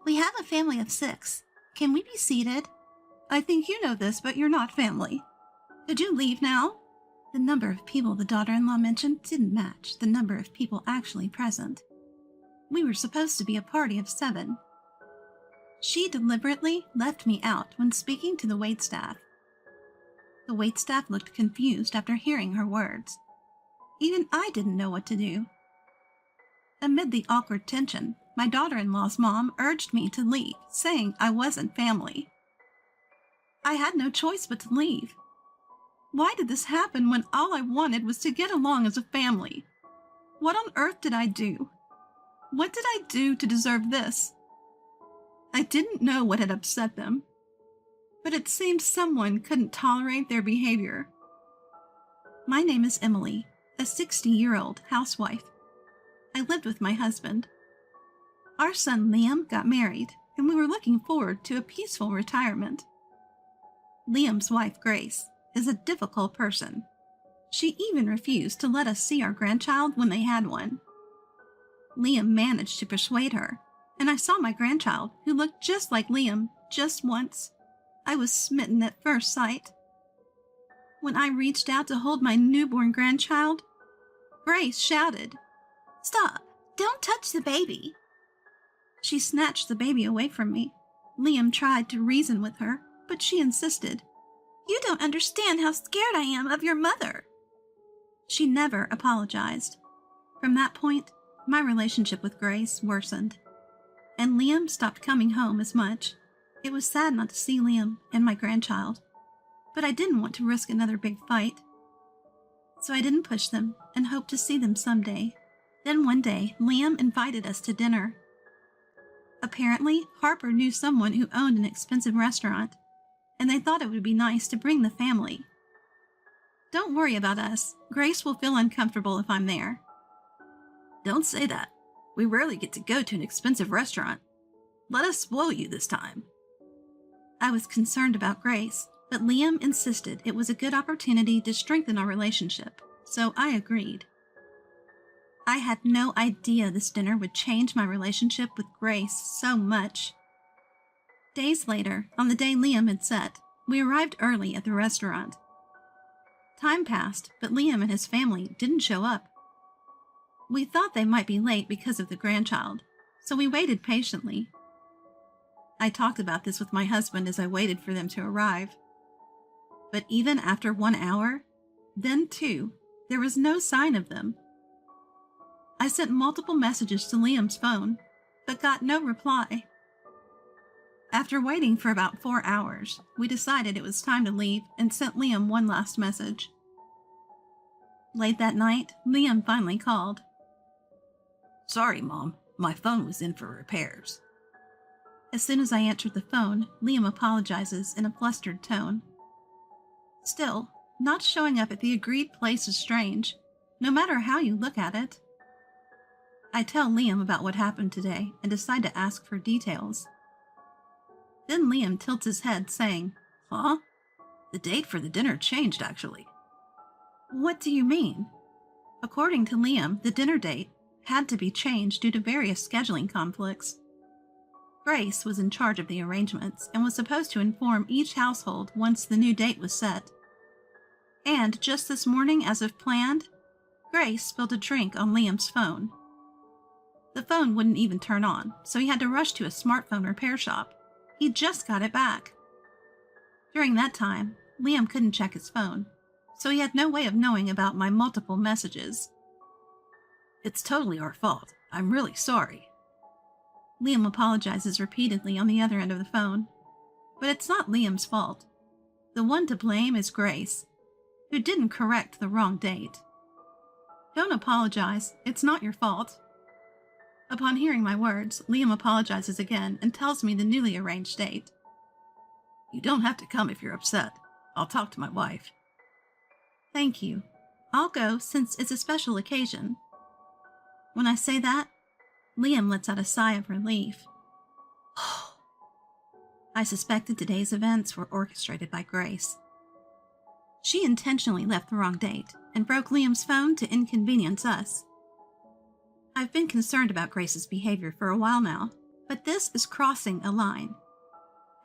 We have a family of 6. Can we be seated? I think you know this, but you're not family. Could you leave now? The number of people the daughter-in-law mentioned didn't match the number of people actually present. We were supposed to be a party of 7. She deliberately left me out when speaking to the waitstaff. The waitstaff looked confused after hearing her words. Even I didn't know what to do. Amid the awkward tension, my daughter-in-law's mom urged me to leave, saying I wasn't family. I had no choice but to leave. Why did this happen when all I wanted was to get along as a family? What on earth did I do? What did I do to deserve this? I didn't know what had upset them, but it seemed someone couldn't tolerate their behavior. My name is Emily, a 60-year-old housewife. I lived with my husband. Our son Liam got married, and we were looking forward to a peaceful retirement. Liam's wife, Grace, is a difficult person. She even refused to let us see our grandchild when they had one. Liam managed to persuade her, and I saw my grandchild, who looked just like Liam, just once. I was smitten at first sight. When I reached out to hold my newborn grandchild, Grace shouted, "Stop! Don't touch the baby!" She snatched the baby away from me. Liam tried to reason with her, but she insisted, "You don't understand how scared I am of your mother." She never apologized. From that point, my relationship with Grace worsened, and Liam stopped coming home as much. It was sad not to see Liam and my grandchild, but I didn't want to risk another big fight. So I didn't push them and hoped to see them someday. Then one day, Liam invited us to dinner. Apparently, Harper knew someone who owned an expensive restaurant, and they thought it would be nice to bring the family. "Don't worry about us. Grace will feel uncomfortable if I'm there." "Don't say that. We rarely get to go to an expensive restaurant. Let us spoil you this time." I was concerned about Grace, but Liam insisted it was a good opportunity to strengthen our relationship, so I agreed. I had no idea this dinner would change my relationship with Grace so much. Days later, on the day Liam had set, we arrived early at the restaurant. Time passed, but Liam and his family didn't show up. We thought they might be late because of the grandchild, so we waited patiently. I talked about this with my husband as I waited for them to arrive. But even after 1 hour, then 2, there was no sign of them. I sent multiple messages to Liam's phone, but got no reply. After waiting for about 4 hours, we decided it was time to leave and sent Liam one last message. Late that night, Liam finally called. "Sorry, Mom. My phone was in for repairs." As soon as I answered the phone, Liam apologizes in a flustered tone. Still, not showing up at the agreed place is strange, no matter how you look at it. I tell Liam about what happened today and decide to ask for details. Then Liam tilts his head, saying, "Huh? The date for the dinner changed, actually." "What do you mean?" According to Liam, the dinner date had to be changed due to various scheduling conflicts. Grace was in charge of the arrangements and was supposed to inform each household once the new date was set. And just this morning, as if planned, Grace spilled a drink on Liam's phone. The phone wouldn't even turn on, so he had to rush to a smartphone repair shop. He just got it back. During that time, Liam couldn't check his phone, so he had no way of knowing about my multiple messages. "It's totally our fault. I'm really sorry." Liam apologizes repeatedly on the other end of the phone, but it's not Liam's fault. The one to blame is Grace, who didn't correct the wrong date. "Don't apologize. It's not your fault." Upon hearing my words, Liam apologizes again and tells me the newly arranged date. "You don't have to come if you're upset. I'll talk to my wife." "Thank you. I'll go since it's a special occasion." When I say that, Liam lets out a sigh of relief. I suspected today's events were orchestrated by Grace. She intentionally left the wrong date and broke Liam's phone to inconvenience us. I've been concerned about Grace's behavior for a while now, But this is crossing a line.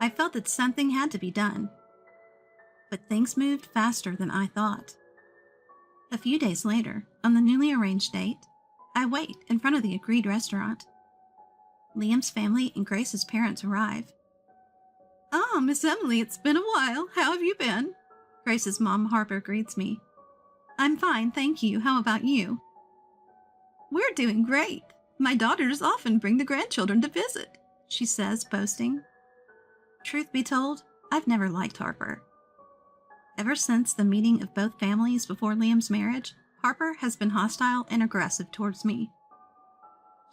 I felt that something had to be done. But things moved faster than I thought. A few days later, on the newly arranged date, I wait in front of the agreed restaurant. Liam's family and Grace's parents arrive. "Ah, Miss Emily, it's been a while. How have you been?" Grace's mom, Harper, greets me. "I'm fine, thank you. How about you?" "We're doing great. My daughters often bring the grandchildren to visit," she says, boasting. Truth be told, I've never liked Harper. Ever since the meeting of both families before Liam's marriage, Harper has been hostile and aggressive towards me.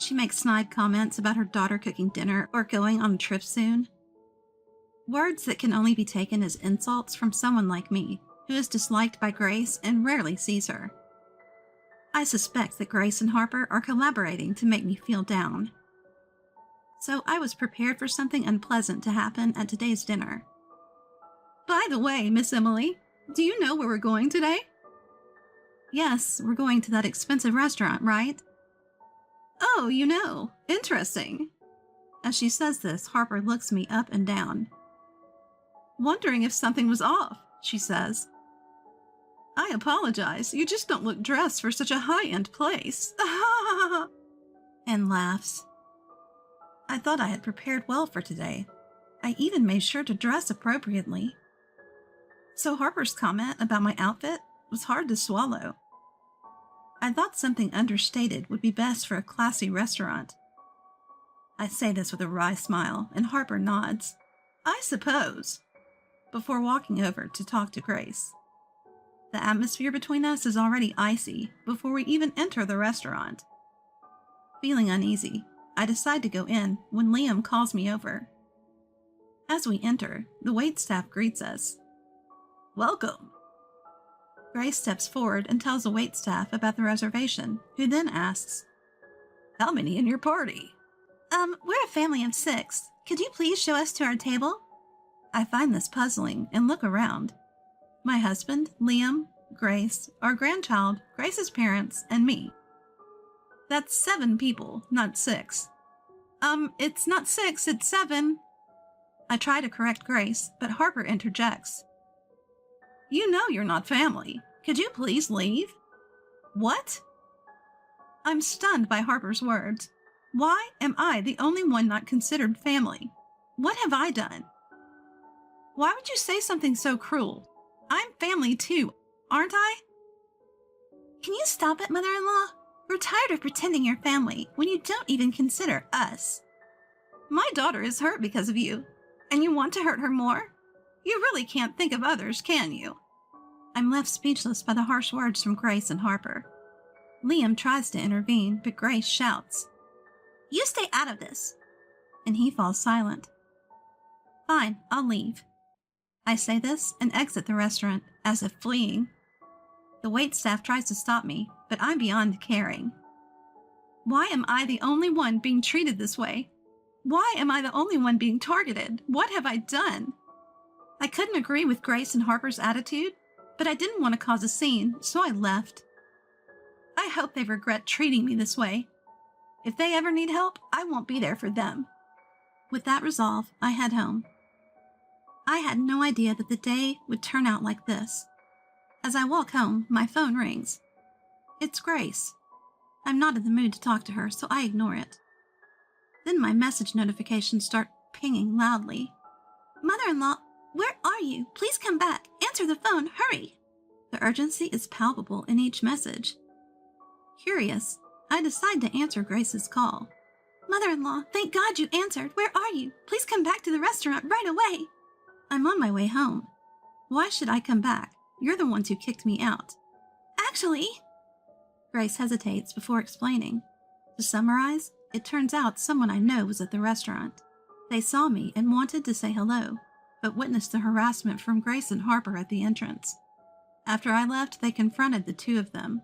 She makes snide comments about her daughter cooking dinner or going on a trip soon. Words that can only be taken as insults from someone like me, who is disliked by Grace and rarely sees her. I suspect that Grace and Harper are collaborating to make me feel down. So I was prepared for something unpleasant to happen at today's dinner. "By the way, Miss Emily, do you know where we're going today?" "Yes, we're going to that expensive restaurant, right?" "Oh, you know. Interesting." As she says this, Harper looks me up and down. "Wondering if something was off," she says. "I apologize. You just don't look dressed for such a high-end place." And laughs. I thought I had prepared well for today. I even made sure to dress appropriately. So Harper's comment about my outfit was hard to swallow. I thought something understated would be best for a classy restaurant. I say this with a wry smile, and Harper nods. "I suppose," before walking over to talk to Grace. The atmosphere between us is already icy before we even enter the restaurant. Feeling uneasy, I decide to go in when Liam calls me over. As we enter, the waitstaff greets us. "Welcome." Grace steps forward and tells the waitstaff about the reservation, who then asks, "How many in your party?" We're a family of 6. Could you please show us to our table?" I find this puzzling and look around. My husband, Liam, Grace, our grandchild, Grace's parents, and me. That's 7 people, not 6. It's not 6, it's 7. I try to correct Grace, but Harper interjects. "You know you're not family. Could you please leave?" "What?" I'm stunned by Harper's words. Why am I the only one not considered family? What have I done? Why would you say something so cruel? I'm family too, aren't I? Can you stop it, mother-in-law? We're tired of pretending you're family when you don't even consider us. My daughter is hurt because of you, and you want to hurt her more? You really can't think of others, can you? I'm left speechless by the harsh words from Grace and Harper. Liam tries to intervene, but Grace shouts, "You stay out of this," and he falls silent. Fine, I'll leave. I say this and exit the restaurant, as if fleeing. The waitstaff tries to stop me, but I'm beyond caring. Why am I the only one being treated this way? Why am I the only one being targeted? What have I done? I couldn't agree with Grace and Harper's attitude, but I didn't want to cause a scene, so I left. I hope they regret treating me this way. If they ever need help, I won't be there for them. With that resolve, I head home. I had no idea that the day would turn out like this. As I walk home, my phone rings. It's Grace. I'm not in the mood to talk to her, so I ignore it. Then my message notifications start pinging loudly. "Mother-in-law, where are you? Please come back. Answer the phone. Hurry." The urgency is palpable in each message. Curious, I decide to answer Grace's call. "Mother-in-law, thank God you answered. Where are you? Please come back to the restaurant right away." I'm on my way home. Why should I come back? You're the ones who kicked me out. Actually... Grace hesitates before explaining. To summarize, it turns out someone I know was at the restaurant. They saw me and wanted to say hello, but witnessed the harassment from Grace and Harper at the entrance. After I left, they confronted the two of them.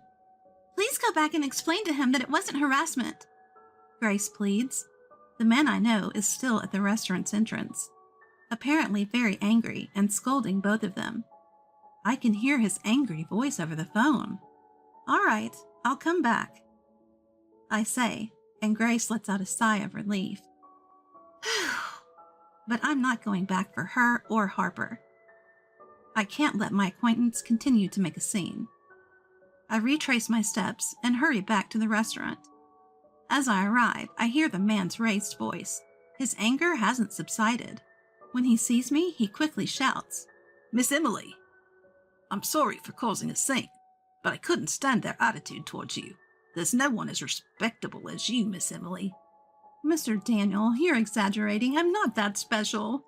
"Please go back and explain to him that it wasn't harassment," Grace pleads. The man I know is still at the restaurant's entrance, apparently very angry and scolding both of them. I can hear his angry voice over the phone. "All right, I'll come back," I say, and Grace lets out a sigh of relief. but I'm not going back for her or Harper. I can't let my acquaintance continue to make a scene. I retrace my steps and hurry back to the restaurant. As I arrive, I hear the man's raised voice. His anger hasn't subsided. When he sees me, he quickly shouts, "Miss Emily! I'm sorry for causing a scene, but I couldn't stand their attitude towards you. There's no one as respectable as you, Miss Emily." "Mr. Daniel, you're exaggerating. I'm not that special."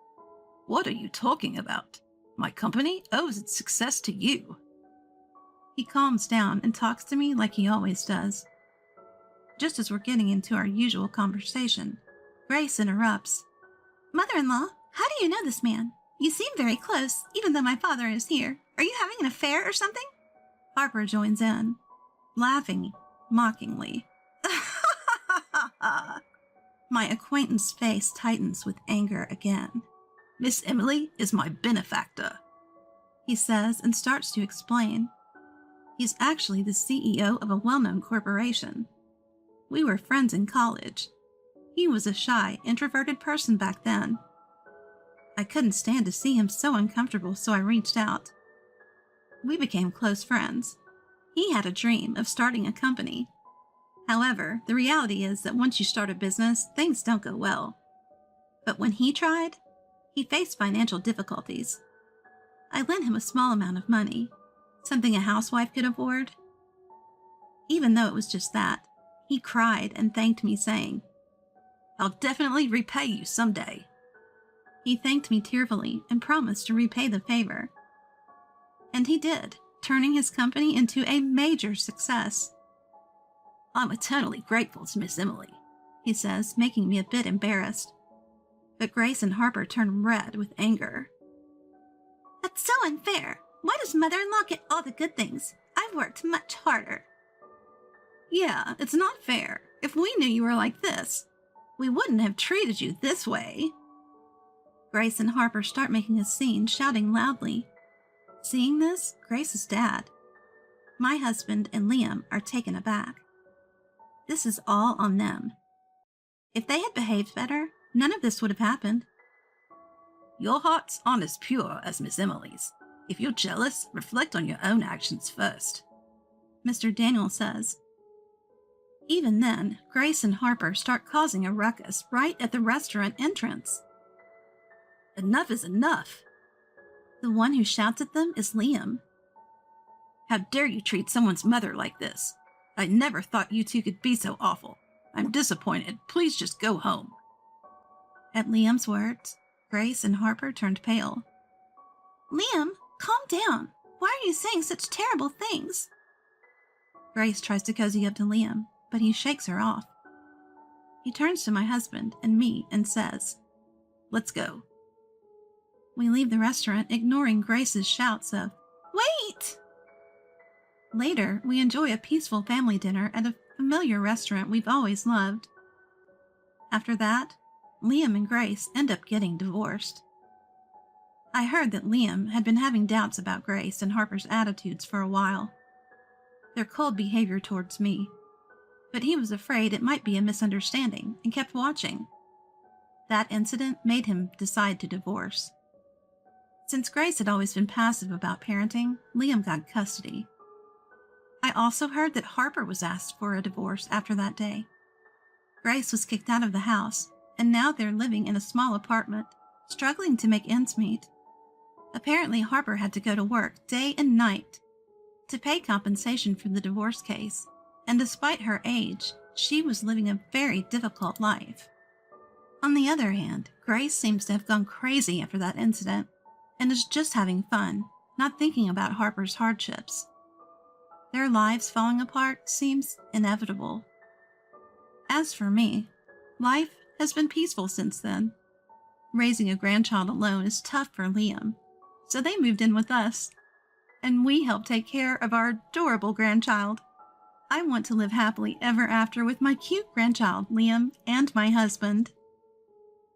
"What are you talking about? My company owes its success to you." He calms down and talks to me like he always does. Just as we're getting into our usual conversation, Grace interrupts. "Mother-in-law, how do you know this man? You seem very close, even though my father is here. Are you having an affair or something?" Harper joins in, laughing mockingly. My acquaintance's face tightens with anger again. "Miss Emily is my benefactor," he says and starts to explain. He's actually the CEO of a well-known corporation. We were friends in college. He was a shy, introverted person back then. I couldn't stand to see him so uncomfortable, so I reached out. We became close friends. He had a dream of starting a company. However, the reality is that once you start a business, things don't go well. But when he tried, he faced financial difficulties. I lent him a small amount of money, something a housewife could afford. Even though it was just that, he cried and thanked me, saying, "I'll definitely repay you someday." He thanked me tearfully and promised to repay the favor. And he did, turning his company into a major success. "I'm eternally grateful to Miss Emily," he says, making me a bit embarrassed. But Grace and Harper turn red with anger. "That's so unfair. Why does mother-in-law get all the good things? I've worked much harder." "Yeah, it's not fair. If we knew you were like this, we wouldn't have treated you this way." Grace and Harper start making a scene, shouting loudly. Seeing this, Grace's dad, my husband, and Liam are taken aback. This is all on them. If they had behaved better, none of this would have happened. "Your hearts aren't as pure as Miss Emily's. If you're jealous, reflect on your own actions first," Mr. Daniel says. Even then, Grace and Harper start causing a ruckus right at the restaurant entrance. "Enough is enough." The one who shouts at them is Liam. "How dare you treat someone's mother like this? I never thought you two could be so awful. I'm disappointed. Please just go home." At Liam's words, Grace and Harper turned pale. "Liam, calm down. Why are you saying such terrible things?" Grace tries to cozy up to Liam, but he shakes her off. He turns to my husband and me and says, "Let's go." We leave the restaurant, ignoring Grace's shouts of, "Wait!" Later, we enjoy a peaceful family dinner at a familiar restaurant we've always loved. After that, Liam and Grace end up getting divorced. I heard that Liam had been having doubts about Grace and Harper's attitudes for a while. Their cold behavior towards me. But he was afraid it might be a misunderstanding and kept watching. That incident made him decide to divorce. Since Grace had always been passive about parenting, Liam got custody. I also heard that Harper was asked for a divorce after that day. Grace was kicked out of the house, and now they're living in a small apartment, struggling to make ends meet. Apparently, Harper had to go to work day and night to pay compensation for the divorce case, and despite her age, she was living a very difficult life. On the other hand, Grace seems to have gone crazy after that incident and is just having fun, not thinking about Harper's hardships. Their lives falling apart seems inevitable. As for me, life has been peaceful since then. Raising a grandchild alone is tough for Liam, so they moved in with us, and we help take care of our adorable grandchild. I want to live happily ever after with my cute grandchild, Liam, and my husband.